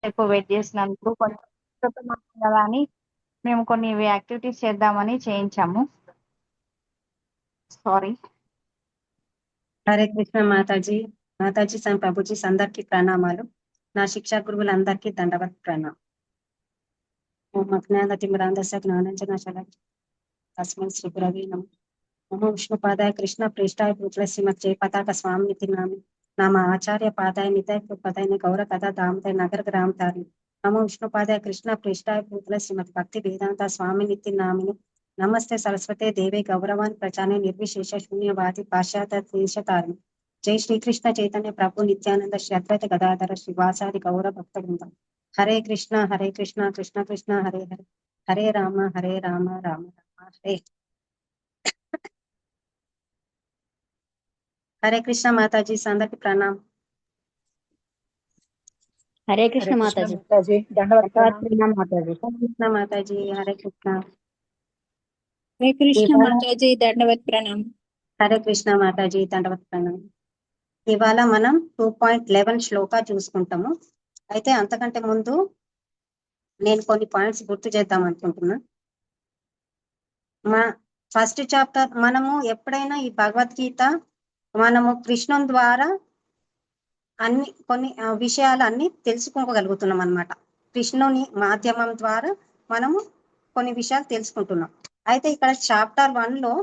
ఎక్కువ వెయిట్ చేసినందుకు కొంచెం కదా అని మేము కొన్ని యాక్టివిటీస్ చేద్దామని చేయించాము. సారీ. హరే కృష్ణ మాతాజీ. మాతాజీ ప్రభుజీ అందరికి ప్రణామాలు. నా శిక్షా గురువులందరికీ దండవత్ ప్రణామం. ఓం అజ్ఞానతిమిరాంధస్య జ్ఞానాంజన శలాకయ తస్మై శ్రీ గురవే నమః. నమో విష్ణుపాదాయ కృష్ణ ప్రేష్టాయ భూతలే శ్రీమత్ జయ పతాక స్వామితి నామి నామ ఆచార్య పాదాయ నితాయ పదాయ గౌర కథా దామతాయ నగర గ్రామ తారి. నమో విష్ణుపాదాయ కృష్ణ ప్రేష్టాయ భూతలే శ్రీమత్ భక్తి వేదాంత స్వామి నిత్య నామిని నమస్తే సరస్వతే దేవే గౌరవాన్ ప్రచానే నిర్విశేష శూన్యవాది పాశ్చాత్య దేశతారిణి. జై శ్రీకృష్ణ చైతన్య ప్రభు నిత్యానంద శ్రీ అద్వైత గదాధర శ్రీవాసాది గౌర భక్త బృందం. హరే కృష్ణ కృష్ణ కృష్ణ హరే హరే హరే రామ రామ రామ హరే. హరే కృష్ణ మాతాజీ అందరికి ప్రణామం. హరే కృష్ణ మాతాజీ. మాతాజీ కృష్ణ మాతాజీ. హరే కృష్ణ. హరే కృష్ణ మాతాజీ దండవత్ ప్రణామం. హరే కృష్ణ మాతాజీ దండవత్ ప్రణామం. ఇవాళ మనం 2.11 శ్లోక చూసుకుంటాము. అయితే అంతకంటే ముందు నేను కొన్ని పాయింట్స్ గుర్తు చేద్దాం అనుకుంటున్నా. మా ఫస్ట్ చాప్టర్ మనము ఎప్పుడైనా ఈ భగవద్గీత మనము కృష్ణుని ద్వారా కొన్ని విషయాలు అన్ని తెలుసుకోగలుగుతున్నాం అన్నమాట. కృష్ణుని మాధ్యమం ద్వారా మనము కొన్ని విషయాలు తెలుసుకుంటున్నాం. అయితే ఇక్కడ చాప్టర్ 1 లో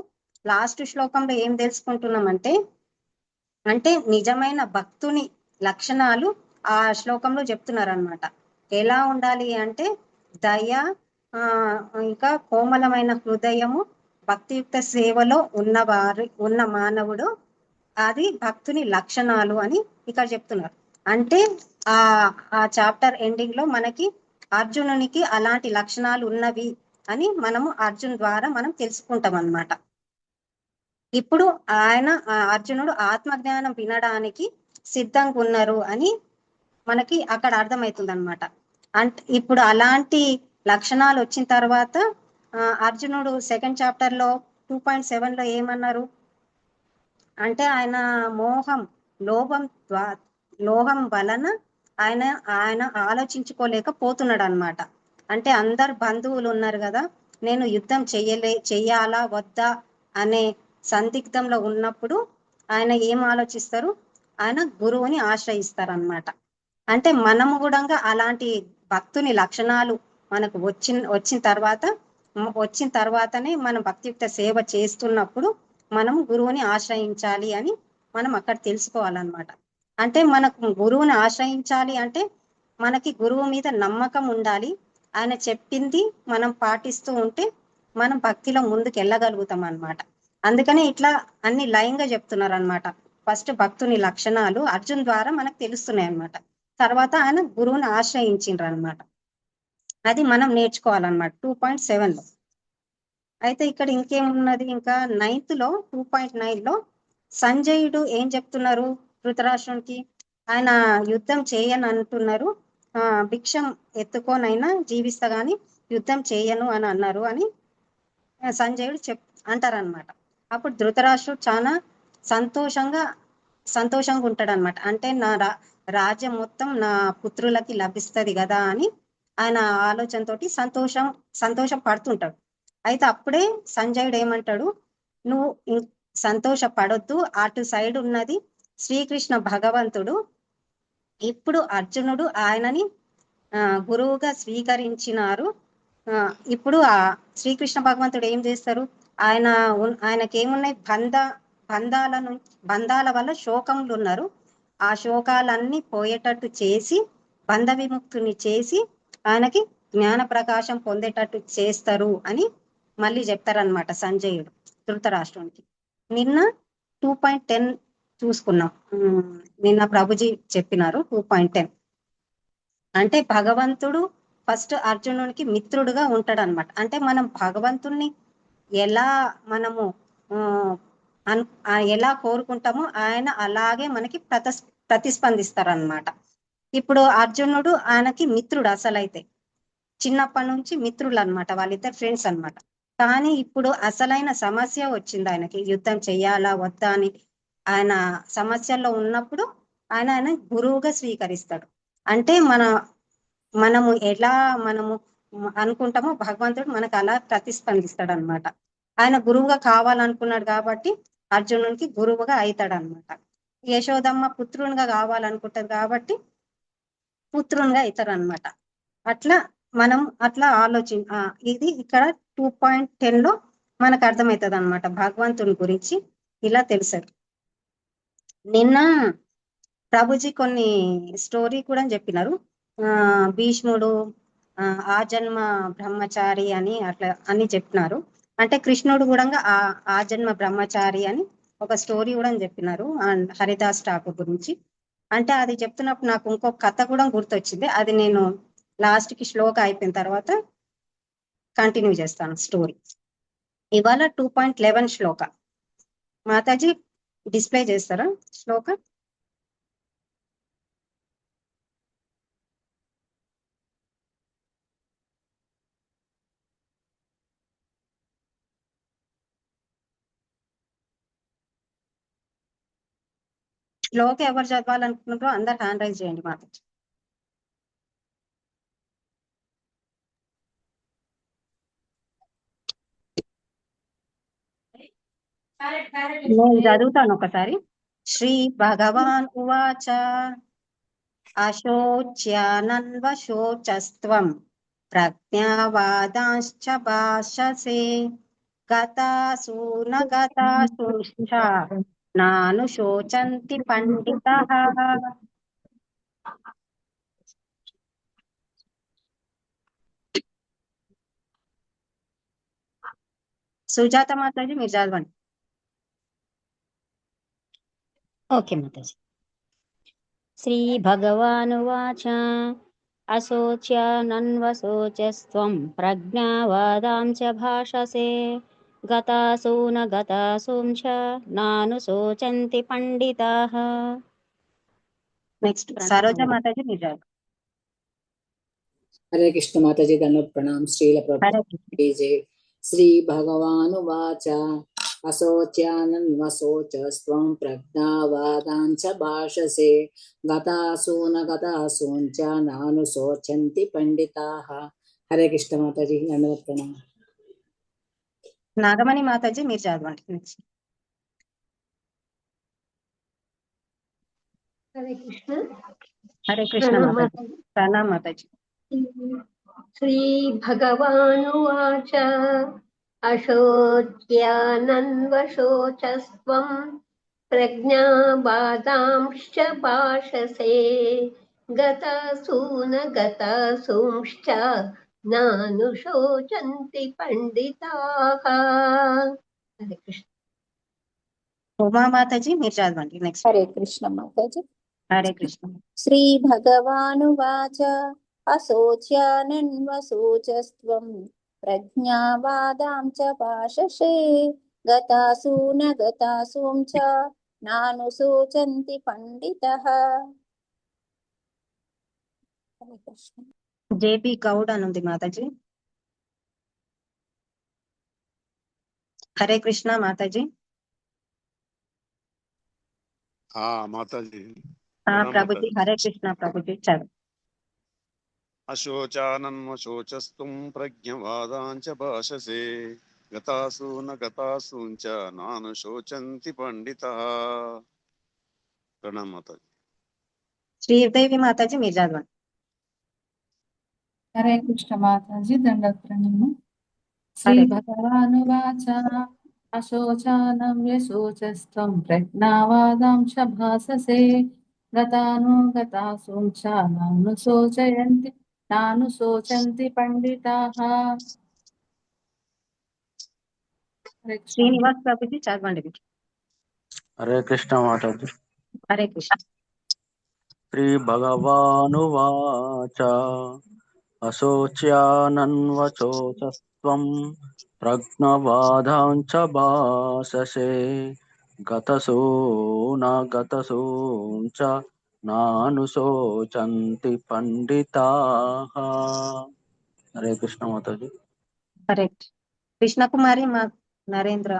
లాస్ట్ శ్లోకంలో ఏం తెలుసుకుంటున్నాం అంటే నిజమైన భక్తుని లక్షణాలు ఆ శ్లోకంలో చెప్తున్నారు అన్నమాట. ఎలా ఉండాలి అంటే దయ, ఇంకా కోమలమైన హృదయము, భక్తియుక్త సేవలో ఉన్న మానవుడు, అది భక్తుని లక్షణాలు అని ఇక్కడ చెప్తున్నారు. అంటే ఆ చాప్టర్ ఎండింగ్ లో మనకి అర్జునునికి అలాంటి లక్షణాలు ఉన్నవి అని మనము అర్జున్ ద్వారా మనం తెలుసుకుంటాం అన్నమాట. ఇప్పుడు అర్జునుడు ఆత్మజ్ఞానం వినడానికి సిద్ధంగా ఉన్నారు అని మనకి అక్కడ అర్థమవుతుంది అనమాట. అంటే ఇప్పుడు అలాంటి లక్షణాలు వచ్చిన తర్వాత అర్జునుడు సెకండ్ చాప్టర్ లో 2.7 లో ఏమన్నారు అంటే ఆయన లోహం వలన ఆయన ఆలోచించుకోలేకపోతున్నాడు అనమాట. అంటే అందరు బంధువులు ఉన్నారు కదా, నేను యుద్ధం చెయ్యాలా వద్దా అనే సందిగ్ధంలో ఉన్నప్పుడు ఆయన ఏం ఆలోచిస్తారు, ఆయన గురువుని ఆశ్రయిస్తారు అన్నమాట. అంటే మనము కూడా అలాంటి భక్తుని లక్షణాలు మనకు వచ్చిన తర్వాతనే మనం భక్తియుక్త సేవ చేస్తున్నప్పుడు మనం గురువుని ఆశ్రయించాలి అని మనం అక్కడ తెలుసుకోవాలన్నమాట. అంటే మనకు గురువుని ఆశ్రయించాలి అంటే మనకి గురువు మీద నమ్మకం ఉండాలి. ఆయన చెప్పింది మనం పాటిస్తూ ఉంటే మనం భక్తిలో ముందుకు వెళ్ళగలుగుతాం అన్నమాట. అందుకనే ఇట్లా అన్ని లైన్గా చెప్తున్నారు అనమాట. ఫస్ట్ భక్తుని లక్షణాలు అర్జున్ ద్వారా మనకు తెలుస్తున్నాయి అన్నమాట. తర్వాత ఆయన గురువుని ఆశ్రయించిండ్రు అనమాట. అది మనం నేర్చుకోవాలన్నమాట 2.7 లో. అయితే ఇక్కడ ఇంకేమున్నది, ఇంకా 9th లో 2.9 లో సంజయుడు ఏం చెప్తున్నారు ధృతరాష్ట్రునికి, ఆయన యుద్ధం చేయను అంటున్నారు, భిక్షం ఎత్తుకోనైనా జీవిస్తా గాని యుద్ధం చేయను అని అన్నారు అని సంజయుడు అంటారనమాట. అప్పుడు ధృతరాష్ట్రుడు చాలా సంతోషంగా ఉంటాడు అనమాట. అంటే నా రాజ్యం మొత్తం నా పుత్రులకి లభిస్తుంది కదా అని ఆయన ఆలోచనతోటి సంతోషం పడుతుంటాడు. అయితే అప్పుడే సంజయుడు ఏమంటాడు, నువ్వు సంతోషపడొద్దు, అటు సైడ్ ఉన్నది శ్రీకృష్ణ భగవంతుడు. ఇప్పుడు అర్జునుడు ఆయనని గురువుగా స్వీకరించినారు. ఇప్పుడు ఆ శ్రీకృష్ణ భగవంతుడు ఏం చేస్తారు, ఆయనకేమున్నాయి, బంధాల వల్ల శోకములు ఉన్నారు, ఆ శోకాలన్నీ పోయేటట్టు చేసి బంధ విముక్తుని చేసి ఆయనకి జ్ఞాన ప్రకాశం పొందేటట్టు చేస్తారు అని మళ్ళీ చెప్తారనమాట సంజయుడు ధృతరాష్ట్రునికి. నిన్న 2.10 చూసుకున్నాం. నిన్న ప్రభుజీ చెప్పినారు 2.10. అంటే భగవంతుడు ఫస్ట్ అర్జునునికి మిత్రుడుగా ఉంటాడు అనమాట. అంటే మనం భగవంతుణ్ణి ఎలా కోరుకుంటామో ఆయన అలాగే మనకి ప్రతిస్పందిస్తారనమాట. ఇప్పుడు అర్జునుడు ఆయనకి మిత్రుడు, అసలైతే చిన్నప్పటి నుంచి మిత్రులు అనమాట, వాళ్ళిద్దరు ఫ్రెండ్స్ అనమాట. కానీ ఇప్పుడు అసలైన సమస్య వచ్చింది ఆయనకి, యుద్ధం చెయ్యాలా వద్దా అని ఆయన సమస్యల్లో ఉన్నప్పుడు ఆయన గురువుగా స్వీకరిస్తాడు. అంటే మనము ఎలా మనము అనుకుంటామో భగవంతుడు మనకు అలా ప్రతిస్పందిస్తాడు అనమాట. ఆయన గురువుగా కావాలనుకున్నాడు కాబట్టి అర్జునునికి గురువుగా అవుతాడు అనమాట. యశోదమ్మ పుత్రునిగా కావాలనుకుంటది కాబట్టి పుత్రునిగా అవుతారు అనమాట. అట్లా మనం అట్లా ఇది ఇక్కడ 2.10 లో మనకు అర్థమవుతుంది అనమాట భగవంతుని గురించి ఇలా తెలుసారు. నిన్న ప్రభుజీ కొన్ని స్టోరీ కూడా చెప్పినారు. భీష్ముడు ఆ జన్మ బ్రహ్మచారి అని అట్లా అని చెప్పినారు. అంటే కృష్ణుడు కూడా ఆ జన్మ బ్రహ్మచారి అని ఒక స్టోరీ కూడా చెప్పినారు హరిదాస్ ఠాకూర్ గురించి. అంటే అది చెప్తున్నప్పుడు నాకు ఇంకొక కథ కూడా గుర్తొచ్చింది. అది నేను లాస్ట్ కి శ్లోక అయిపోయిన తర్వాత కంటిన్యూ చేస్తాను స్టోరీ. ఇవాళ 2.11 శ్లోక. మాతాజీ డిస్ప్లే చేస్తారా శ్లోక? శ్లోక ఎవరు చదవాలనుకుంటున్నారో అందరు హ్యాండ్ రైజ్ చేయండి మాతాజీ. నేను చదువుతాను ఒకసారి. శ్రీ భగవాన్ ఉవాచ అశోచ్యానన్వశోచస్త్వం ప్రజ్ఞావాదాంశ్చ భాషసే గతాసూన గతాసూశ్చ నానుశోచంతి పండితః. సుజాత మాతాజీ మీరు చదవండి. ఓకే మాతాజీ. శ్రీ భగవానువాచ అశోచ్యానన్వశోచస్త్వం ప్రజ్ఞావాదాం చ భాషసే గతాసూన గతాసూం చ నానుశోచంతి పండితాః. నెక్స్ట్ సరోజ మాతాజీ మీరు చదవండి. हरे कृष्ण माताजी धन्यवाद प्रणाम श्रील హరే प्रभु जय। श्री भगवानुवाच अशोच्यानन्वशोचस्त्वं प्रज्ञावादाञ्च भाषसे गतासून गतासूञ्च नानुशोचन्ति पंडिताः। हरे कृष्ण माताजी धन्यवाद प्रणाम। నాగమణి మాతాజీ మీరు చదవండి. నెక్స్ట్ హరే కృష్ణ. హరే కృష్ణ మాతాజీ. ప్రణామ్ మాతాజీ. శ్రీ భగవానువాచ అశోచ్యానన్వశోచస్త్వం ప్రజ్ఞావాదాంశ్చ భాషసే గతాసూన గతాసూంశ్చ నానుశోచంతి పండితాః. హరే కృష్ణ. ఉమా మాతాజీ మీరు చదవండి. నెక్స్ట్ హరే కృష్ణ మాతాజీ. హరే కృష్ణ. శ్రీ భగవానువాచ అశోచ్యానన్వశోచస్త్వం ప్రజ్ఞావాదాం చ భాషసే గతాసూన గతాసూం చ నానుశోచంతి పండితః. హరే కృష్ణ. జేపీ గౌడ్ అని ఉంది మాతాజీ. హరే కృష్ణ మాతాజీ. మాతాజీ ప్రభుజీ హరే కృష్ణ ప్రభుజీ చదువు. అశోచానన్వశోచస్త్వం ప్రజ్ఞవాదాంచ భాషసే గతాసూన గతాసూంచ నానుశోచంతి పండితః. ప్రణామ్ మాతాజీ. శ్రీదేవి మాతాజీ మీరు చదవండి. హరే కృష్ణ మాతాజీ దండవత్ ప్రణామం. శ్రీ హరే భగవానువాచ అశోచానం యశోచస్త్వం ప్రజ్ఞావాదాం చ భాససే గతాను గతాసూం చ నానుశోచంతి పండితాః. హరే కృష్ణ. శ్రీనివాస్ ప్రభుజీ చదవండి. హరే కృష్ణ మాతాజీ. హరే కృష్ణ. శ్రీ భగవానువాచ అశోచ్యానన్వశోచస్త్వం ప్రజ్ఞవాదాంచ భాససే గతసూన గతసూంచ నానుశోచంతి పండితాః. హరే కృష్ణ మాతాజీ. హరే కృష్ణకుమారి మా నరేంద్ర.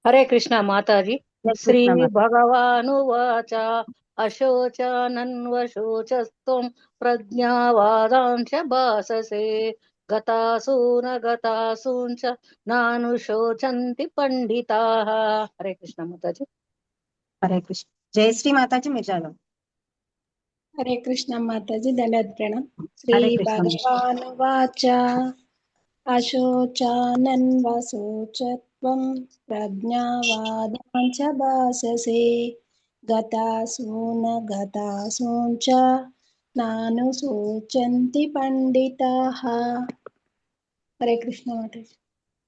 హరే కృష్ణ మాతాజీ. హరే శ్రీ కృష్ణ మాతాజీ. భగవానువాచ అశోచానన్వశోచస్త్వం ప్రజ్ఞావాదాంశ భాససే గతాసూన గతాసూంచ నానుశోచంతి పండితాః. హరే కృష్ణ మాతాజీ. హరే కృష్ణ. జయశ్రీ మాతాజీ మీరు చదవండి. హరే కృష్ణ మాతాజీ దండాత్ ప్రణామ్. శ్రీ హరే కృష్ణ. భగవానువాచ అశోచానన్వశోచత్వం ప్రజ్ఞావాదాంచ భాససే గతాసూన గతాసూంచ నానుశోచంతి పండితాః. హరే కృష్ణ మాతాజీ.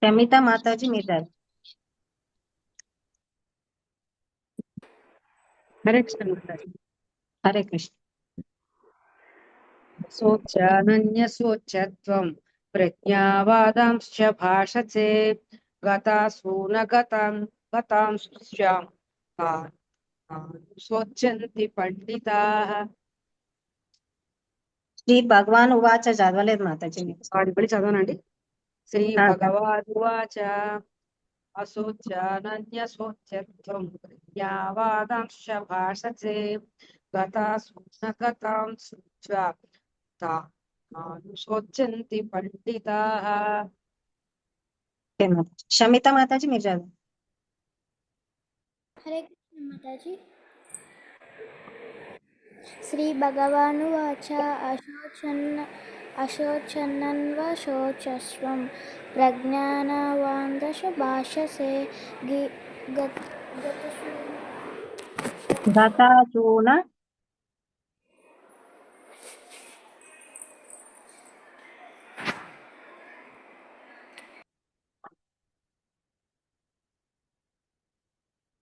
శమిత మాతాజీ మీరు చదవండి. హరే కృష్ణ మాతాజీ. హరే కృష్ణ. శోచ్యానన్యశోచ్యత్వం ప్రజ్ఞావాదాంశ్చ భాషసే గతాసూన గతాంశ్చ శోచ్యంతి పండితాః. శ్రీ భగవాన్ ఉవాచ చదవలేదు మాతాజీ మీరు. ఇప్పుడు చదవనండి. శ్రీ భగవానువాచ అశోచ్యానన్యశోచ్యత్వం ప్రజ్ఞావాదాంశ్చ భాషసే గతాసూన గతాంశ్చ శోచ్యంతి పండితాః. శమిత మాతాజీ మీరు చదవండి. హరే కృష్ణ మాతాజీ. శ్రీ భగవానువాచ అశోచన్నన్వశోచస్వం ప్రజ్ఞానవాదాంశ భాషసే గతాసూన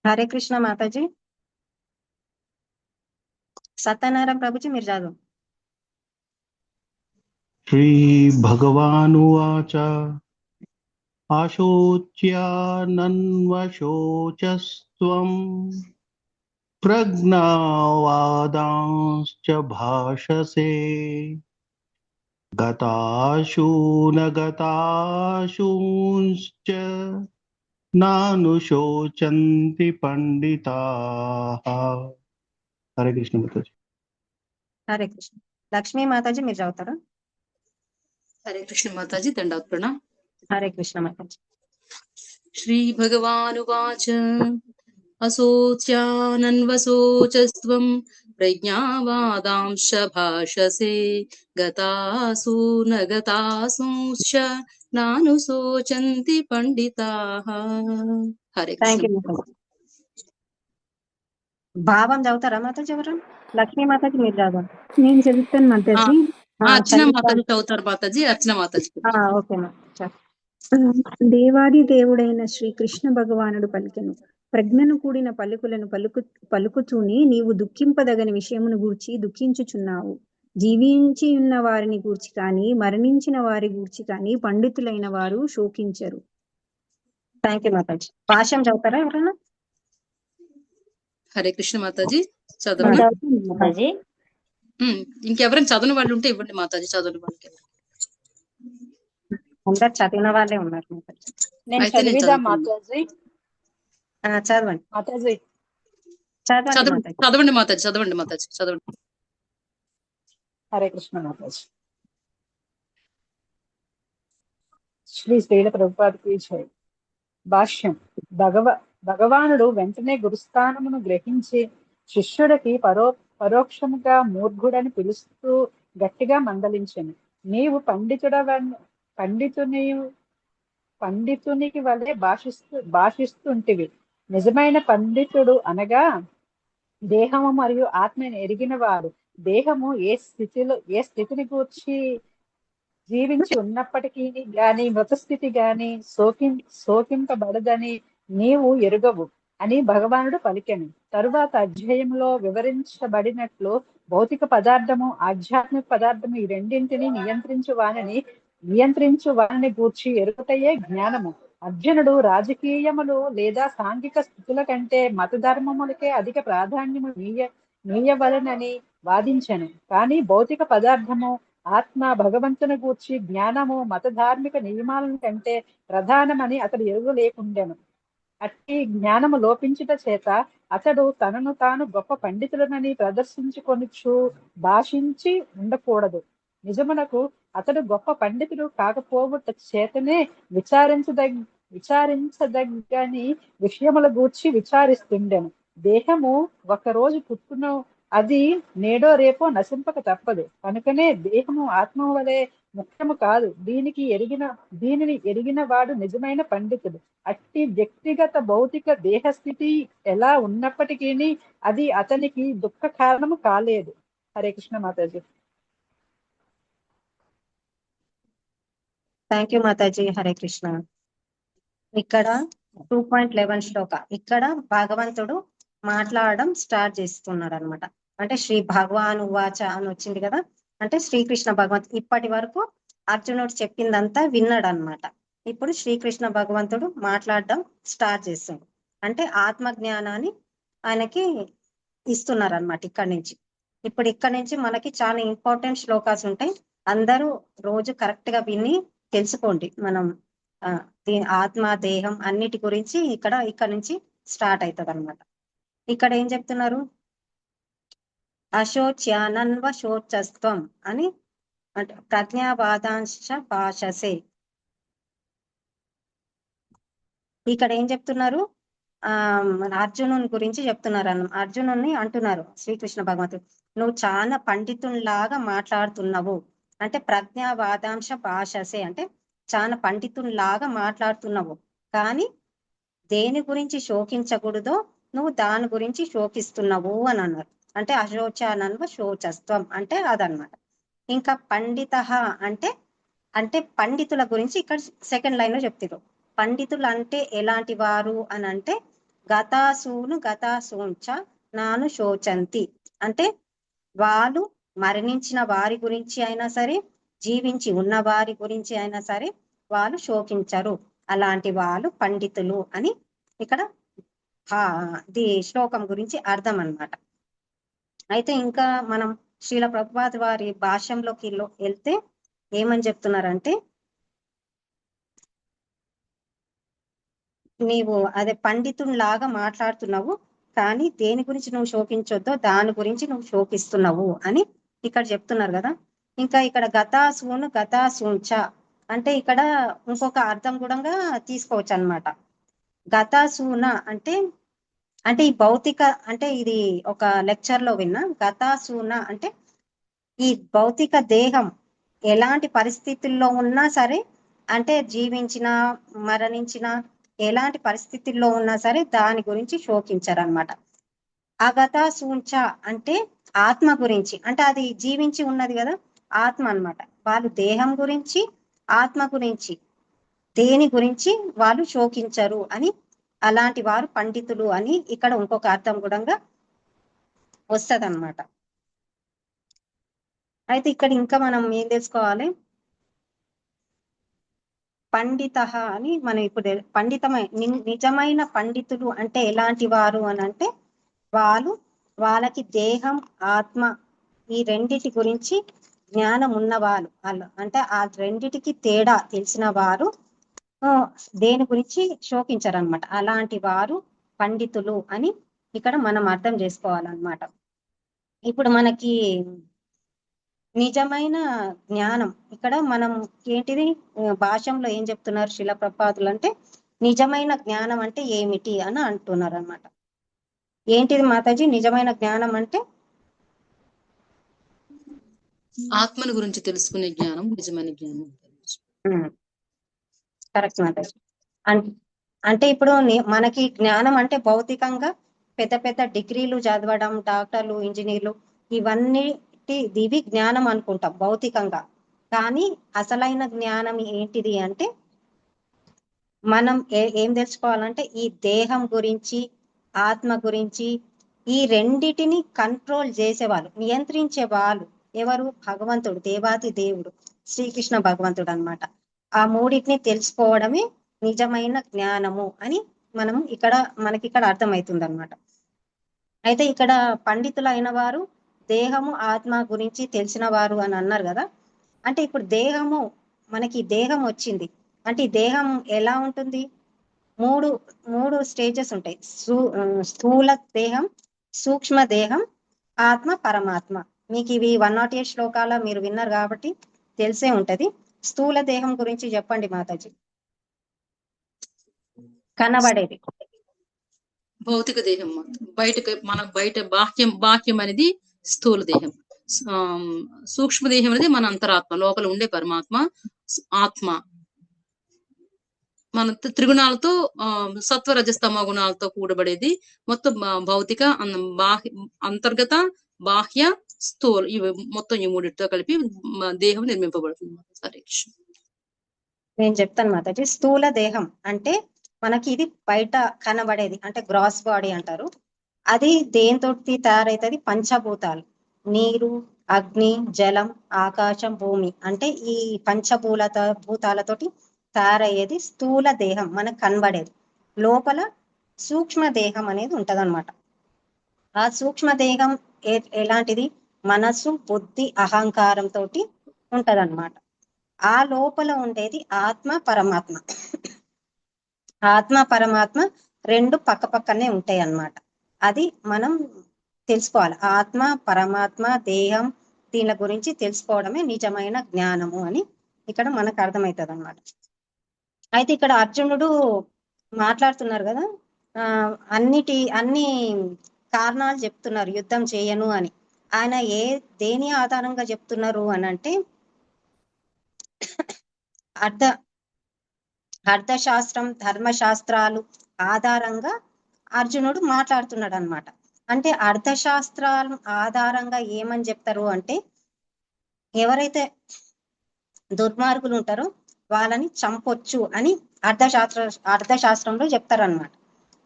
హరే కృష్ణ మాతాజీ. సత్యనారాయణ ప్రభుజీ మీరు చదువు. శ్రీ భగవానువాచ అశోచ్యానన్వశోచస్త్వం ప్రజ్ఞావాదాంశ్చ భాషసే గతాశూన గతాశూంశ్చ నానుశోచంతి పండితాః. హరే కృష్ణ మాతాజీ. హరే కృష్ణ. లక్ష్మీ మాతాజీ మీరు చదువుతారా? హరే కృష్ణ మాతాజీ దండాత్ ప్రణామ్. హరే కృష్ణ మాతాజీ. శ్రీ భగవానువాచ అశోచ్యానన్వశోచస్త్వం ప్రజ్ఞావాదాంశ భాషసే గతాసూన గతాసూంశ్చ నానుశోచంతి పండితాః. హరే కృష్ణ. భావం చదువుతారా మాతాజీ ఎవరు? లక్ష్మీ మాతాజీ మీరు చదవండి. నేను చెబుతాను మాతాజీ. అర్చన మాతాజీ చదువుతారు మాతాజీ. అర్చన మాతాజీ. ఓకే మా. దేవాది దేవుడైన శ్రీ కృష్ణ భగవానుడు పలికెను, ప్రజ్ఞను కూడిన పలుకులను పలుకుతూనే నీవు దుఃఖింపదగని విషయమును గూర్చి దుఃఖించుచున్నావు. జీవించి ఉన్న వారిని గూర్చి కానీ మరణించిన వారి గూర్చి కానీ పండితులైన వారు శోకించరు. Thank you Mataji. భాష్యం చదువుతారా ఎవరైనా? హరే కృష్ణ మాతాజీ. చదవండి మాతాజీ. ఇంకెవరైనా చదవని వాళ్ళు ఉంటే ఇవ్వండి మాతాజీ. చదవని వాళ్ళకి అందరు చదివిన వాళ్ళే ఉన్నారు మాతాజీ. మాతాజీ. చదవండి మాతాజీ. చదవండి మాతాజీ. చదవండి మాతాజీ. చదవండి. హరే కృష్ణ మాతాజీ. శ్రీ శ్రీల ప్రభుపాదకి జై. భాష్యం. భగవానుడు వెంటనే గురుస్థానమును గ్రహించి శిష్యుడికి పరోక్షముగా మూర్ఘుడని పిలుస్తూ గట్టిగా మందలించెను. నీవు పండితునికి వలె భాషిస్తుంటివి. నిజమైన పండితుడు అనగా దేహము మరియు ఆత్మని ఎరిగిన వాడు. దేహము ఏ స్థితిని గూర్చి జీవించి ఉన్నప్పటికీ గాని మృతస్థితి గాని సోకింపబడదని నీవు ఎరుగవు అని భగవానుడు పలికెను. తరువాత అధ్యాయంలో వివరించబడినట్లు భౌతిక పదార్థము ఆధ్యాత్మిక పదార్థము ఈ రెండింటిని నియంత్రించు వారిని గూర్చి ఎరుకటయే జ్ఞానము. అర్జునుడు రాజకీయములు లేదా సాంఘిక స్థితుల కంటే మత ధర్మములకే అధిక ప్రాధాన్యము నీయవలనని వాదించెను. కానీ భౌతిక పదార్థము ఆత్మ భగవంతుని గూర్చి జ్ఞానము మత ధార్మిక నియమాలను కంటే ప్రధానమని అతడు ఎరుగు లేకుండెను. అట్టి జ్ఞానము లోపించుట చేత అతడు తనను తాను గొప్ప పండితులనని ప్రదర్శించుకొనుచు భాషించి ఉండకూడదు. నిజమునకు అతడు గొప్ప పండితుడు కాకపోవుట చేతనే విచారించదగ్గని విషయముల గూర్చి విచారిస్తుండెను. దేహము ఒకరోజు పుట్టును, అది నేడో రేపో నశింపక తప్పదు. కనుకనే దేహము ఆత్మ వలె ముఖ్యము కాదు. దీనిని ఎరిగిన వాడు నిజమైన పండితుడు. అట్టి వ్యక్తిగత భౌతిక దేహస్థితి ఎలా ఉన్నప్పటికీ అది అతనికి దుఃఖ కారణము కాలేదు. హరే కృష్ణ మాతాజీ. Thank you Mataji. హరే కృష్ణ. ఇక్కడ 2.11 శ్లోక, ఇక్కడ భగవంతుడు మాట్లాడడం స్టార్ట్ చేస్తున్నాడు అనమాట. అంటే శ్రీ భగవాను వాచ అని వచ్చింది కదా, అంటే శ్రీకృష్ణ భగవంతుడు ఇప్పటి వరకు అర్జునుడు చెప్పిందంతా విన్నాడు అనమాట. ఇప్పుడు శ్రీకృష్ణ భగవంతుడు మాట్లాడడం స్టార్ట్ చేస్తుంది. అంటే ఆత్మ జ్ఞానాన్ని ఆయనకి ఇస్తున్నారు అనమాట ఇక్కడి నుంచి. ఇప్పుడు ఇక్కడ నుంచి మనకి చాలా ఇంపార్టెంట్ శ్లోకాస్ ఉంటాయి. అందరూ రోజు కరెక్ట్ గా విని తెలుసుకోండి. మనం దీని ఆత్మ దేహం అన్నిటి గురించి ఇక్కడ నుంచి స్టార్ట్ అవుతుంది అనమాట. ఇక్కడ ఏం చెప్తున్నారు, అశోచ్యానన్వ శోచస్త్వం అని అంటే ప్రజ్ఞావాదాంశ భాషసే. ఇక్కడ ఏం చెప్తున్నారు, అర్జునుని గురించి చెప్తున్నారు అర్జునుని అంటున్నారు శ్రీకృష్ణ భగవంతుడు, నువ్వు చాలా పండితునిలాగా మాట్లాడుతున్నావు. అంటే ప్రజ్ఞావాదాంశ భాషసే అంటే చాలా పండితునిలాగా మాట్లాడుతున్నావు, కానీ దేని గురించి శోకించకూడదో నువ్వు దాని గురించి శోకిస్తున్నావు అని అన్నారు. అంటే అశోచానన్వ శోచస్త్వం అంటే అదనమాట. ఇంకా పండిత అంటే పండితుల గురించి ఇక్కడ సెకండ్ లైన్ లో చెప్తారు. పండితులు అంటే ఎలాంటి వారు అని అంటే గతాసూంచ నాను శోచంతి, అంటే వాళ్ళు మరణించిన వారి గురించి అయినా సరే, జీవించి ఉన్న వారి గురించి అయినా సరే వాళ్ళు శోకించరు. అలాంటి వాళ్ళు పండితులు అని ఇక్కడ శ్లోకం గురించి అర్థం అన్నమాట. అయితే ఇంకా మనం శ్రీల ప్రభుపాద వారి భాష్యంలోకి వెళ్తే ఏమని చెప్తున్నారంటే, నీవు అదే పండితునిలాగా మాట్లాడుతున్నావు, కానీ దేని గురించి నువ్వు శోకించొద్దో దాని గురించి నువ్వు శోకిస్తున్నావు అని ఇక్కడ చెప్తున్నారు కదా. ఇంకా ఇక్కడ గతాసూంచ అంటే ఇక్కడ ఇంకొక అర్థం కూడా తీసుకోవచ్చు అన్నమాట. గతాసూన అంటే ఈ భౌతిక, అంటే ఇది ఒక లెక్చర్ లో విన్నా, గతాసూన అంటే ఈ భౌతిక దేహం ఎలాంటి పరిస్థితుల్లో ఉన్నా సరే, అంటే జీవించిన మరణించిన ఎలాంటి పరిస్థితుల్లో ఉన్నా సరే దాని గురించి శోకించరన్నమాట. అగతాసూంచ అంటే ఆత్మ గురించి, అంటే అది జీవించి ఉన్నది కదా ఆత్మ అన్నమాట. వాళ్ళు దేహం గురించి ఆత్మ గురించి దేని గురించి వాళ్ళు శోకించరు అని, అలాంటి వారు పండితులు అని ఇక్కడ ఇంకొక అర్థం కూడా వస్తుంది అన్నమాట. అయితే ఇక్కడ ఇంకా మనం ఏం తెలుసుకోవాలి, పండిత అని మనం ఇప్పుడు నిజమైన పండితులు అంటే ఎలాంటి వారు అని అంటే వాళ్ళకి దేహం ఆత్మ ఈ రెండిటి గురించి జ్ఞానం ఉన్నవాళ్ళు, అంటే ఆ రెండిటికి తేడా తెలిసిన వారు దేని గురించి శోకించరన్నమాట. అలాంటి వారు పండితులు అని ఇక్కడ మనం అర్థం చేసుకోవాలన్నమాట. ఇప్పుడు మనకి నిజమైన జ్ఞానం ఇక్కడ మనం ఏంటిది భాష్యంలో ఏం చెప్తున్నారు శిల ప్రపాదులు అంటే, నిజమైన జ్ఞానం అంటే ఏమిటి అని అంటున్నారు అన్నమాట. ఏంటిది మాతాజీ నిజమైన జ్ఞానం అంటే? ఆత్మను గురించి తెలుసుకునే జ్ఞానం నిజమైన జ్ఞానం. కరెక్ట్ మాతాజీ. అంటే ఇప్పుడు మనకి జ్ఞానం అంటే భౌతికంగా పెద్ద పెద్ద డిగ్రీలు చదవడం, డాక్టర్లు ఇంజనీర్లు ఇవి జ్ఞానం అనుకుంటాం భౌతికంగా. కానీ అసలైన జ్ఞానం ఏంటిది అంటే, మనం ఏం తెలుసుకోవాలంటే ఈ దేహం గురించి ఆత్మ గురించి ఈ రెండిటిని కంట్రోల్ చేసేవాళ్ళు, నియంత్రించే వాళ్ళు ఎవరు? భగవంతుడు, దేవాది దేవుడు శ్రీకృష్ణ భగవంతుడు అన్నమాట. ఆ మూడింటిని తెలుసుకోవడమే నిజమైన జ్ఞానము అని మనకి ఇక్కడ అర్థమవుతుంది అన్నమాట. అయితే ఇక్కడ పండితులైన వారు దేహము ఆత్మ గురించి తెలిసిన వారు అని అన్నారు కదా. అంటే ఇప్పుడు మనకి దేహం వచ్చింది అంటే ఈ దేహం ఎలా ఉంటుంది? మూడు మూడు స్టేజెస్ ఉంటాయి. స్థూల దేహం, సూక్ష్మ దేహం, ఆత్మ, పరమాత్మ. మీకు ఇవి 108 శ్లోకాల మీరు విన్నారు కాబట్టి తెలిసే ఉంటది. స్థూల దేహం గురించి చెప్పండి మాతాజీ. కనబడేది భౌతిక దేహం బయటకు మనకు బయట బాహ్యం అనేది స్థూల దేహం. సూక్ష్మ దేహం అనేది మన అంతరాత్మ, లోపల ఉండే పరమాత్మ ఆత్మ. మన త్రిగుణాలతో సత్వ రజస్తమ గుణాలతో కూడబడేది మొత్తం భౌతిక, అంతర్గత, బాహ్య, స్థూల, ఇవి మొత్తం ఈ మూడిటితో కలిపి దేహం నిర్మింపబడుతుంది. సరే నేను చెప్తాను మాతాజీ. స్థూల దేహం అంటే మనకి ఇది బయట కనబడేది, అంటే గ్రాస్ బాడీ అంటారు. అది దేంతో తయారైతుంది? పంచభూతాలు, నీరు, అగ్ని, జలం, ఆకాశం, భూమి, అంటే ఈ భూతాలతోటి తయారయ్యేది స్థూల దేహం, మనకు కనబడేది. లోపల సూక్ష్మ దేహం అనేది ఉంటదన్నమాట. ఆ సూక్ష్మ దేహం ఎలాంటిది? మనస్సు, బుద్ధి, అహంకారంతో ఉంటదన్నమాట. ఆ లోపల ఉండేది ఆత్మ, పరమాత్మ. ఆత్మ, పరమాత్మ రెండు పక్క పక్కనే ఉంటాయి అన్నమాట. అది మనం తెలుసుకోవాలి. ఆత్మ, పరమాత్మ, దేహం, దీని గురించి తెలుసుకోవడమే నిజమైన జ్ఞానము అని ఇక్కడ మనకు అర్థమవుతుంది అన్నమాట. అయితే ఇక్కడ అర్జునుడు మాట్లాడుతున్నారు కదా, అన్ని కారణాలు చెప్తున్నారు యుద్ధం చేయను అని. ఆయన దేని ఆధారంగా చెప్తున్నారు అని అంటే అర్థశాస్త్రం, ధర్మశాస్త్రాలు ఆధారంగా అర్జునుడు మాట్లాడుతున్నాడు అన్నమాట. అంటే అర్థశాస్త్రాల ఆధారంగా ఏమని చెప్తారు అంటే, ఎవరైతే దుర్మార్గులు ఉంటారో వాళ్ళని చంపొచ్చు అని అర్థశాస్త్రంలో చెప్తారన్నమాట.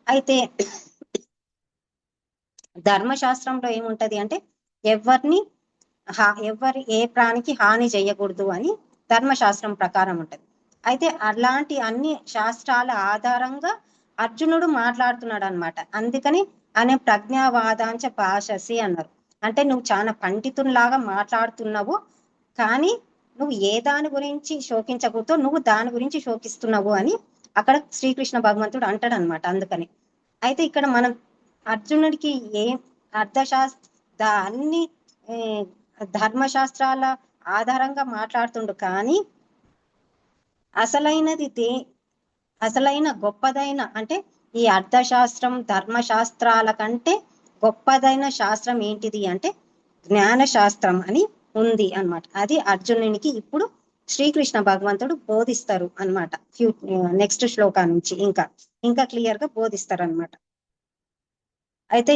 అయితే ధర్మశాస్త్రంలో ఏముంటది అంటే, ఏ ప్రాణికి హాని చేయకూడదు అని ధర్మశాస్త్రం ప్రకారం ఉంటది. అయితే అలాంటి అన్ని శాస్త్రాల ఆధారంగా అర్జునుడు మాట్లాడుతున్నాడు అన్నమాట. అందుకని ఆయన ప్రజ్ఞావాదాంచ భాషసి అన్నారు. అంటే నువ్వు చాలా పండితునిలాగా మాట్లాడుతున్నావు, కానీ నువ్వు ఏ దాని గురించి శోకించకూడదు, నువ్వు దాని గురించి శోకిస్తున్నావు అని అక్కడ శ్రీకృష్ణ భగవంతుడు అంటాడు అనమాట. అందుకని అయితే ఇక్కడ మనం అర్జునుడికి అన్ని ధర్మశాస్త్రాల ఆధారంగా మాట్లాడుతుండు, కానీ అసలైన గొప్పదైన అంటే ఈ అర్థశాస్త్రం, ధర్మశాస్త్రాల కంటే గొప్పదైన శాస్త్రం ఏంటిది అంటే జ్ఞాన శాస్త్రం అని ఉంది అన్నమాట. అది అర్జునునికి ఇప్పుడు శ్రీకృష్ణ భగవంతుడు బోధిస్తారు అన్నమాట. నెక్స్ట్ శ్లోకా నుంచి ఇంకా క్లియర్ గా బోధిస్తారు అన్నమాట. అయితే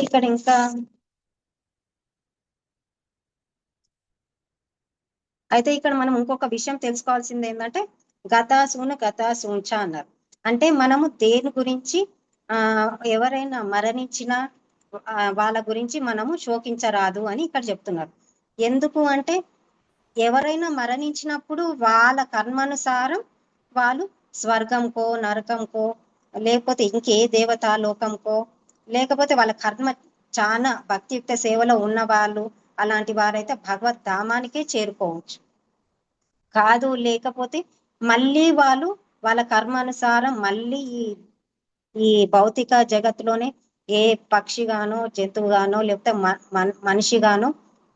ఇక్కడ మనం ఇంకొక విషయం తెలుసుకోవాల్సింది ఏంటంటే, గతాసూంచ అన్నారు. అంటే మనము దేని గురించి ఎవరైనా మరణించినా వాళ్ళ గురించి మనము శోకించరాదు అని ఇక్కడ చెప్తున్నారు. ఎందుకు అంటే, ఎవరైనా మరణించినప్పుడు వాళ్ళ కర్మానుసారం వాళ్ళు స్వర్గంకో, నరకంకో, లేకపోతే ఇంకే దేవతా లోకంకో, లేకపోతే వాళ్ళ కర్మ చాలా భక్తియుక్త సేవలో ఉన్న వాళ్ళు, అలాంటి వారైతే భగవద్ ధామానికే చేరుకోవచ్చు. కాదు లేకపోతే మళ్ళీ వాళ్ళ కర్మానుసారం మళ్ళీ ఈ భౌతిక జగత్తులోనే ఏ పక్షిగానో, జంతువుగానో, లేకపోతే మనిషిగానో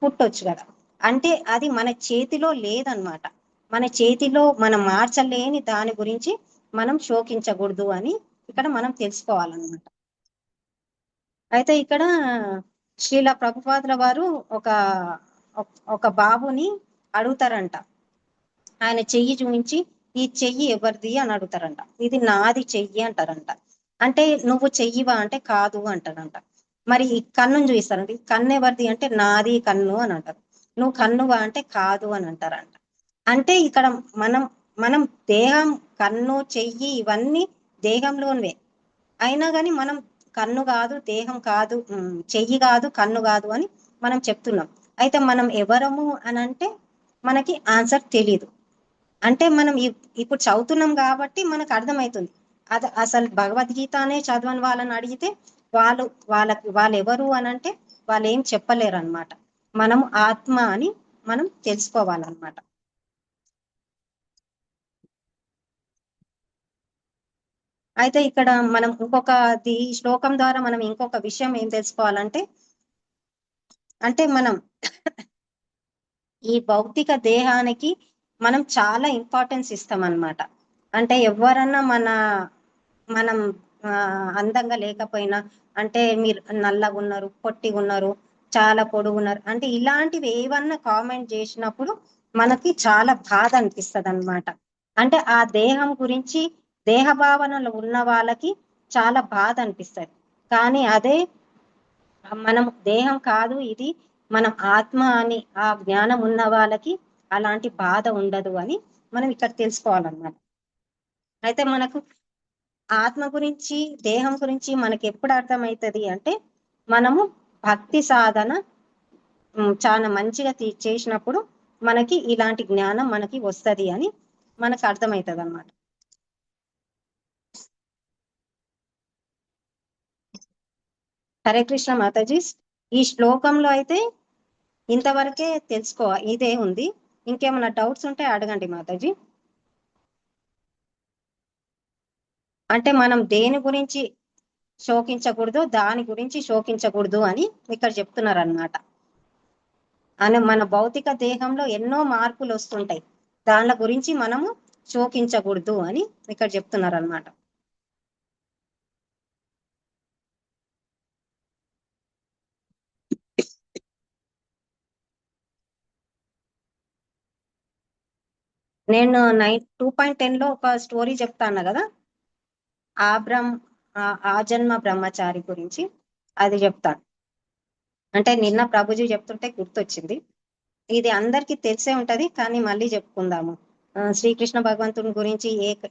పుట్టొచ్చు కదా. అంటే అది మన చేతిలో లేదనమాట. మన చేతిలో మనం మార్చలేని దాని గురించి మనం శోకించకూడదు అని ఇక్కడ మనం తెలుసుకోవాలన్నమాట. అయితే ఇక్కడ శ్రీల ప్రభుపాదుల వారు ఒక బాబుని అడుగుతారంట. ఆయన చెయ్యి చూపించి, ఈ చెయ్యి ఎవరిది అని అడుగుతారంట. ఇది నాది చెయ్యి అంటారంట. అంటే నువ్వు చెయ్యివా అంటే కాదు అంటారంట. మరి ఈ కన్నును చూపిస్తారంట. కన్ను ఎవరిది అంటే నాది కన్ను అని అంటారు. నువ్వు కన్నువా అంటే కాదు అని అంటారంట. అంటే ఇక్కడ మనం దేహం, కన్ను, చెయ్యి ఇవన్నీ దేహంలోనివే. అయినా కానీ మనం కన్ను కాదు, దేహం కాదు, చెయ్యి కాదు, కన్ను కాదు అని మనం చెప్తున్నాం. అయితే మనం ఎవరము అని అంటే మనకి ఆన్సర్ తెలీదు. అంటే మనం ఇప్పుడు చదువుతున్నాం కాబట్టి మనకు అర్థమవుతుంది. అది అసలు భగవద్గీతనే చదవని వాళ్ళని అడిగితే వాళ్ళు ఎవరు అని అంటే వాళ్ళు ఏం చెప్పలేరు అనమాట. మనం ఆత్మ అని మనం తెలుసుకోవాలన్నమాట. అయితే ఇక్కడ మనం ఈ శ్లోకం ద్వారా మనం ఇంకొక విషయం ఏం తెలుసుకోవాలంటే, అంటే మనం ఈ భౌతిక దేహానికి మనం చాలా ఇంపార్టెన్స్ ఇస్తాం అన్నమాట. అంటే ఎవరన్నా మనం అందంగా లేకపోయినా, అంటే మీరు నల్లగా ఉన్నారు, పొట్టిగా ఉన్నారు, చాలా పొడుగున్నారు, అంటే ఇలాంటివి ఏవన్నా కామెంట్ చేసినప్పుడు మనకి చాలా బాధ అనిపిస్తుంది అన్నమాట. అంటే ఆ దేహం గురించి దేహ భావనలు ఉన్న వాళ్ళకి చాలా బాధ అనిపిస్తుంది. కానీ అదే మనం దేహం కాదు ఇది, మనం ఆత్మ అని ఆ జ్ఞానం ఉన్న వాళ్ళకి అలాంటి బాధ ఉండదు అని మనం ఇక్కడ తెలుసుకోవాలన్నమాట. అయితే మనకు ఆత్మ గురించి దేహం గురించి మనకి ఎప్పుడు అర్థమవుతుంది అంటే, మనము భక్తి సాధన చాలా మంచిగా చేసినప్పుడు మనకి ఇలాంటి జ్ఞానం మనకి వస్తది అని మనకు అర్థమవుతుంది అన్నమాట. హరే కృష్ణ మాతాజీ. ఈ శ్లోకంలో అయితే ఇంతవరకే ఇదే ఉంది. ఇంకేమైనా డౌట్స్ ఉంటే అడగండి మాతాజీ. అంటే మనం దేని గురించి శోకించకూడదు, దాని గురించి శోకించకూడదు అని ఇక్కడ చెప్తున్నారు అన్నమాట. అని మన భౌతిక దేహంలో ఎన్నో మార్పులు వస్తుంటాయి, దాని గురించి మనము శోకించకూడదు అని ఇక్కడ చెప్తున్నారు అన్నమాట. నేను 2.10 ఒక స్టోరీ చెప్తాను కదా, ఆ జన్మ బ్రహ్మచారి గురించి, అది చెప్తాను. అంటే నిన్న ప్రభుజీ చెప్తుంటే గుర్తొచ్చింది. ఇది అందరికీ తెలిసే ఉంటది, కానీ మళ్ళీ చెప్పుకుందాము. శ్రీకృష్ణ భగవంతుని గురించి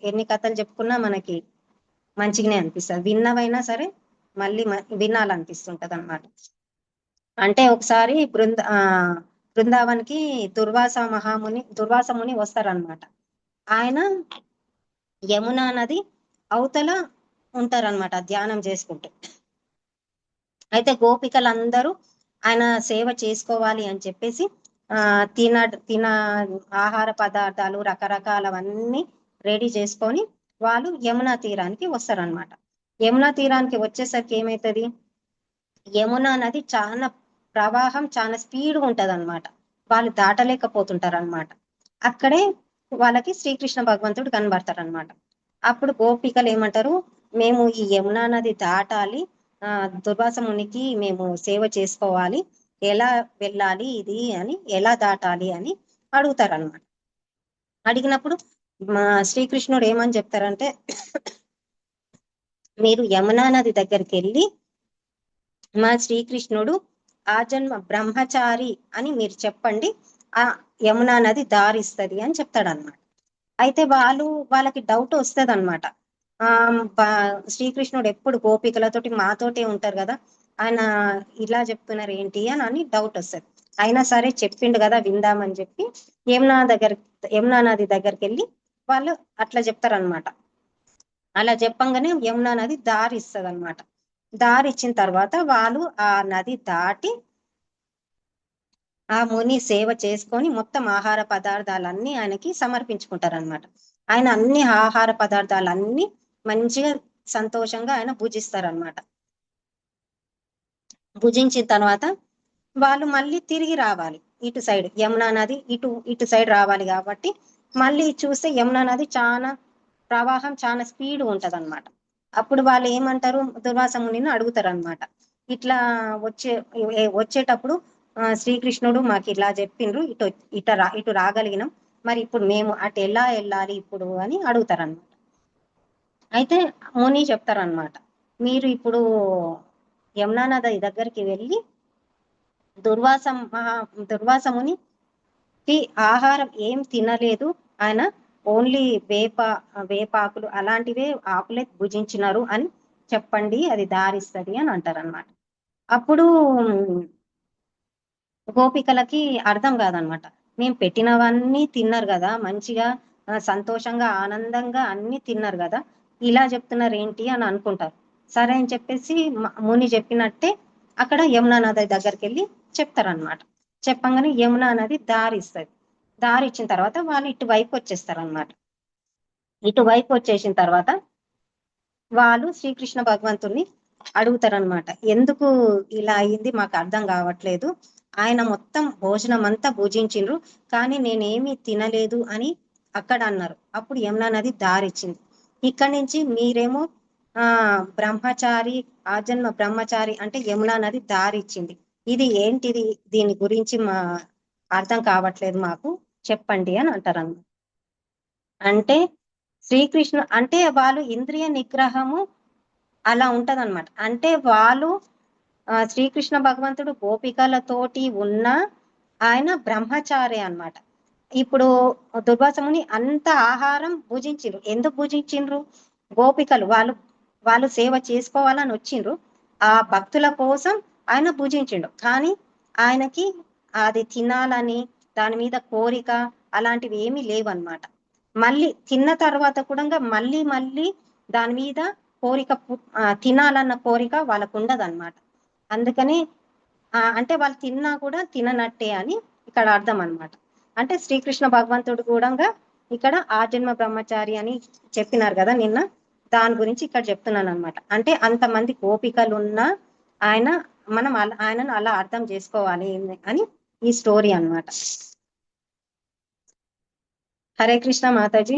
ఎన్ని కథలు చెప్పుకున్నా మనకి మంచిగానే అనిపిస్తుంది. విన్నవైనా సరే మళ్ళీ వినాలనిపిస్తుంటది అన్నమాట. అంటే ఒకసారి బృందావన్కి దుర్వాస ముని వస్తారనమాట. ఆయన యమునా నది అవతల ఉంటారనమాట ధ్యానం చేసుకుంటూ. అయితే గోపికలందరూ ఆయన సేవ చేసుకోవాలి అని చెప్పేసి తిన ఆహార పదార్థాలు రకరకాలవన్నీ రెడీ చేసుకొని వాళ్ళు యమునా తీరానికి వస్తారనమాట. యమునా తీరానికి వచ్చేసరికి ఏమవుతుంది, యమునా నది చాలా ప్రవాహం చాలా స్పీడ్ ఉంటది అనమాట. వాళ్ళు దాటలేకపోతుంటారు అనమాట. అక్కడే వాళ్ళకి శ్రీకృష్ణ భగవంతుడు కనబడతారు అనమాట. అప్పుడు గోపికలు ఏమంటారు, మేము ఈ యమునా నది దాటాలి, దుర్వాస మునికి మేము సేవ చేసుకోవాలి, ఎలా వెళ్ళాలి ఇది అని, ఎలా దాటాలి అని అడుగుతారు అనమాట. అడిగినప్పుడు శ్రీకృష్ణుడు ఏమని చెప్తారంటే, మీరు యమునా నది దగ్గరికి వెళ్ళి మా శ్రీకృష్ణుడు ఆ జన్మ బ్రహ్మచారి అని మీరు చెప్పండి, ఆ యమునా నది దారిస్తుంది అని చెప్తాడు అనమాట. అయితే వాళ్ళకి డౌట్ వస్తుంది అనమాట. శ్రీకృష్ణుడు ఎప్పుడు గోపికలతోటి మాతోటే ఉంటారు కదా, ఆయన ఇలా చెప్తున్నారు ఏంటి అని డౌట్ వస్తుంది. అయినా సరే చెప్పిండు కదా విందామని చెప్పి యమునా నది దగ్గరికి వెళ్ళి వాళ్ళు అట్లా చెప్తారనమాట. అలా చెప్పంగానే యమునా నది దారి ఇస్తుంది అనమాట. దారి ఇచ్చిన తర్వాత వాళ్ళు ఆ నది దాటి ఆ ముని సేవ చేసుకొని మొత్తం ఆహార పదార్థాలన్నీ ఆయనకి సమర్పించుకుంటారనమాట. ఆయన అన్ని ఆహార పదార్థాలన్నీ మంచిగా సంతోషంగా ఆయన భుజిస్తారనమాట. భుజించిన తర్వాత వాళ్ళు మళ్ళీ తిరిగి రావాలి ఇటు సైడ్, యమునా నది ఇటు సైడ్ రావాలి. కాబట్టి మళ్ళీ చూస్తే యమునా నది ప్రవాహం చాలా స్పీడ్ ఉంటది అనమాట. అప్పుడు వాళ్ళు ఏమంటారు, దుర్వాస మునిని అడుగుతారు అనమాట, ఇట్లా వచ్చేటప్పుడు శ్రీకృష్ణుడు మాకు ఇలా చెప్పిండ్రు, ఇటు రాగలిగినాం, మరి ఇప్పుడు మేము అటు ఎలా వెళ్ళాలి ఇప్పుడు అని అడుగుతారు అనమాట. అయితే ముని చెప్తారనమాట, మీరు ఇప్పుడు యమునా నది దగ్గరికి వెళ్ళి దుర్వాస మునికి ఆహారం ఏం తినలేదు, ఆయన ఓన్లీ వేపాకులు అలాంటివే ఆకులే భుజించినారు అని చెప్పండి, అది దారిస్తుంది అని అంటారనమాట. అప్పుడు గోపికలకి అర్థం కాదనమాట, మేము పెట్టినవన్నీ తిన్నారు కదా, మంచిగా సంతోషంగా ఆనందంగా అన్ని తిన్నారు కదా, ఇలా చెప్తున్నారు ఏంటి అని అనుకుంటారు. సరే అని చెప్పేసి ముని చెప్పినట్టే అక్కడ యమునా నది దగ్గరికి వెళ్ళి చెప్తారనమాట. చెప్పంగానే యమునా నది దారి ఇస్తుంది. దారి ఇచ్చిన తర్వాత వాళ్ళు ఇటువైపు వచ్చేస్తారు అనమాట. ఇటువైపు వచ్చేసిన తర్వాత వాళ్ళు శ్రీకృష్ణ భగవంతుణ్ణి అడుగుతారనమాట, ఎందుకు ఇలా అయింది మాకు అర్థం కావట్లేదు, ఆయన మొత్తం భోజనం అంతా భుజించిండ్రు కానీ నేనేమి తినలేదు అని అక్కడ అన్నారు. అప్పుడు యమునా నది దారిచ్చింది. ఇక్కడి నుంచి మీరేమో బ్రహ్మచారి, ఆజన్మ బ్రహ్మచారి అంటే యమునా నది దారిచ్చింది. ఇది ఏంటిది, దీని గురించి అర్థం కావట్లేదు మాకు, చెప్పండి అని అంటారన్నమాట. అంటే శ్రీకృష్ణ అంటే వాళ్ళు ఇంద్రియ నిగ్రహము అలా ఉంటదన్నమాట. అంటే వాళ్ళు శ్రీకృష్ణ భగవంతుడు గోపికలతోటి ఉన్న ఆయన బ్రహ్మచారి అన్నమాట. ఇప్పుడు దుర్వాసముని అంత ఆహారం భుజించిండ్రు. ఎందుకు భుజించిండ్రు? గోపికలు వాళ్ళు సేవ చేసుకోవాలని వచ్చిండ్రు, ఆ భక్తుల కోసం ఆయన భుజించిండు. కానీ ఆయనకి అది తినాలని దాని మీద కోరిక అలాంటివి ఏమీ లేవన్నమాట. మళ్ళీ తిన్న తర్వాత కూడా మళ్ళీ దాని మీద కోరిక తినాలన్న కోరిక వాళ్ళకు ఉండదన్నమాట. అందుకని అంటే వాళ్ళు తిన్నా కూడా తిననట్టే అని ఇక్కడ అర్థం అన్నమాట. అంటే శ్రీకృష్ణ భగవంతుడు కూడా ఇక్కడ ఆజన్మ బ్రహ్మచారి అని చెప్పినారు కదా నిన్న, దాని గురించి ఇక్కడ చెప్తున్నాను అనమాట. అంటే అంతమంది గోపికలు ఉన్నా మనం ఆయనను అలా అర్థం చేసుకోవాలి అని ఈ స్టోరీ అన్నమాట. హరే కృష్ణ మాతాజీ.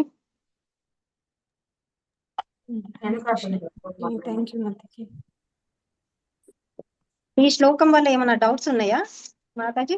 ఈ శ్లోకం వల్ల ఏమైనా డౌట్స్ ఉన్నాయా మాతాజీ?